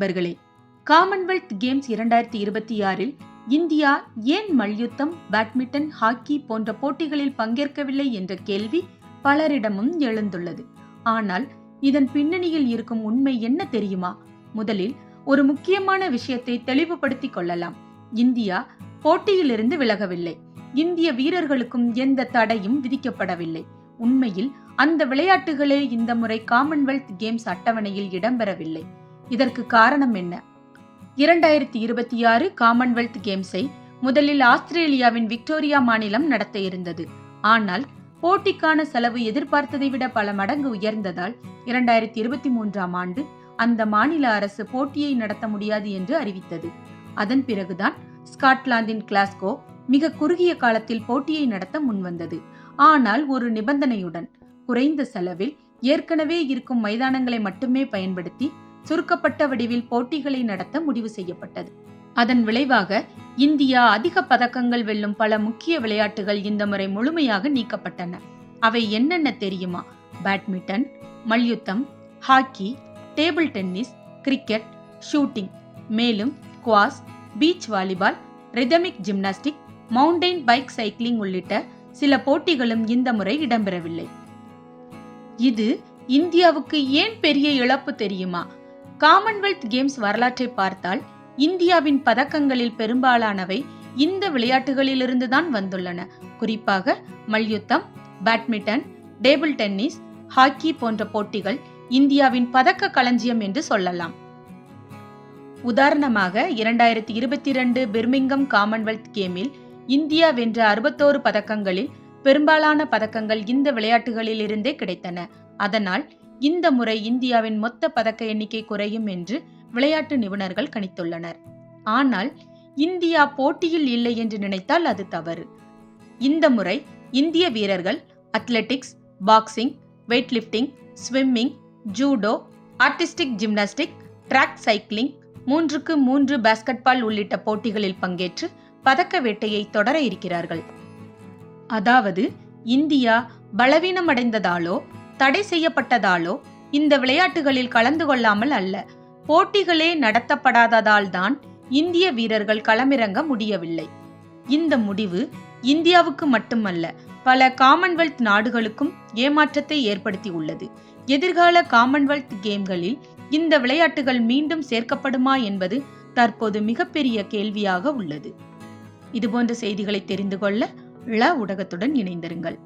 நண்பர்களே, Commonwealth games 2026 India ஏன் மல்யுத்தம், பேட்மிண்டன், ஹாக்கி போன்ற போட்டிகளில் பங்கேற்கவில்லை என்ற கேள்வி பலரிடமும் எழுந்துள்ளது. ஆனால் இதன் பின்னணியில் இருக்கும் உண்மை என்ன தெரியுமா? முதலில் ஒரு முக்கியமான விஷயத்தை தெளிவுபடுத்திக் கொள்ளலாம். இந்தியா போட்டியிலிருந்து விலகவில்லை. இந்திய வீரர்களுக்கும் எந்த தடையும் விதிக்கப்படவில்லை. உண்மையில் அந்த விளையாட்டுகளே இந்த முறை காமன்வெல்த் கேம்ஸ் அட்டவணையில் இடம்பெறவில்லை. இதற்கு காரணம் என்ன? 2026 காமன்வெல்த் கேம்ஸை முதலில் ஆஸ்திரேலியாவின் விக்டோரியா மாநிலம் நடத்த இருந்தது. ஆனால் போட்டிக்கான செலவு எதிர்பார்த்ததை விட பல மடங்கு உயர்ந்ததால் 2023 ஆண்டு அந்த மாநில அரசு போட்டியை நடத்த முடியாது என்று அறிவித்தது. அதன் பிறகுதான் ஸ்காட்லாந்தின் கிளாஸ்கோ மிக குறுகிய காலத்தில் போட்டியை நடத்த முன்வந்தது. ஆனால் ஒரு நிபந்தனையுடன், குறைந்த செலவில் ஏற்கனவே இருக்கும் மைதானங்களை மட்டுமே பயன்படுத்தி சுருக்கப்பட்ட வடிவில் போட்டிகளை நடத்த முடிவு செய்யப்பட்டது. அதன் விளைவாக இந்தியா அதிக பதக்கங்கள் வெல்லும் பல முக்கிய விளையாட்டுகள் இந்த முறை முழுமையாக நீக்கப்பட்டன. அவை என்னென்ன தெரியுமா? பேட்மிண்டன், மல்யுத்தம், hockey, table tennis, cricket, shooting, மேலும் குவாஸ், beach volleyball, rhythmic gymnastic, mountain bike cycling உள்ளிட்ட சில போட்டிகளும் இந்த முறை இடம்பெறவில்லை. இது இந்தியாவுக்கு ஏன் பெரிய இழப்பு தெரியுமா? காமன்வெல்த் கேம்ஸ் வரலாற்றை பார்த்தால் இந்தியாவின் பதக்கங்களில் பெரும்பாலானவை இந்த விளையாட்டுகளிலிருந்து தான் வந்துள்ளன. குறிப்பாக மல்யுத்தம், பேட்மிண்டன், டேபிள் டென்னிஸ், ஹாக்கி போன்ற போட்டிகள் இந்தியாவின் பதக்க களஞ்சியம் என்று சொல்லலாம். உதாரணமாக 2022 பிர்மிங்கம் காமன்வெல்த் கேமில் இந்தியா வென்ற 61 பதக்கங்களில் பெரும்பாலான பதக்கங்கள் இந்த விளையாட்டுகளில் இருந்தே கிடைத்தன. அதனால் இந்த முறை இந்தியாவின் மொத்த பதக்க எண்ணிக்கை குறையும் என்று விளையாட்டு நிபுணர்கள் கணித்துள்ளனர். ஆனால் இந்தியா போட்டியில் இல்லை என்று நினைத்தால் அது தவறு. இந்த முறை இந்திய வீரர்கள் athletics, boxing, weight lifting, swimming, judo, artistic gymnastic, track cycling, 3x3 basketball உள்ளிட்ட போட்டிகளில் பங்கேற்று பதக்க வேட்டையை தொடர இருக்கிறார்கள். அதாவது இந்தியா பலவீனமடைந்ததாலோ தடை செய்யப்பட்டதாலோ இந்த விளையாட்டுகளில் கலந்து கொள்ளாமல் அல்ல, போட்டிகளே நடத்தப்படாததால் தான் இந்திய வீரர்கள் களமிறங்க முடியவில்லை. இந்த முடிவு இந்தியாவுக்கு மட்டுமல்ல, பல காமன்வெல்த் நாடுகளுக்கும் ஏமாற்றத்தை ஏற்படுத்தி உள்ளது. எதிர்கால காமன்வெல்த் கேம்களில் இந்த விளையாட்டுகள் மீண்டும் சேர்க்கப்படுமா என்பது தற்போது மிகப்பெரிய கேள்வியாக உள்ளது. இதுபோன்ற செய்திகளை தெரிந்து கொள்ள ஊடகத்துடன் இணைந்திருங்கள்.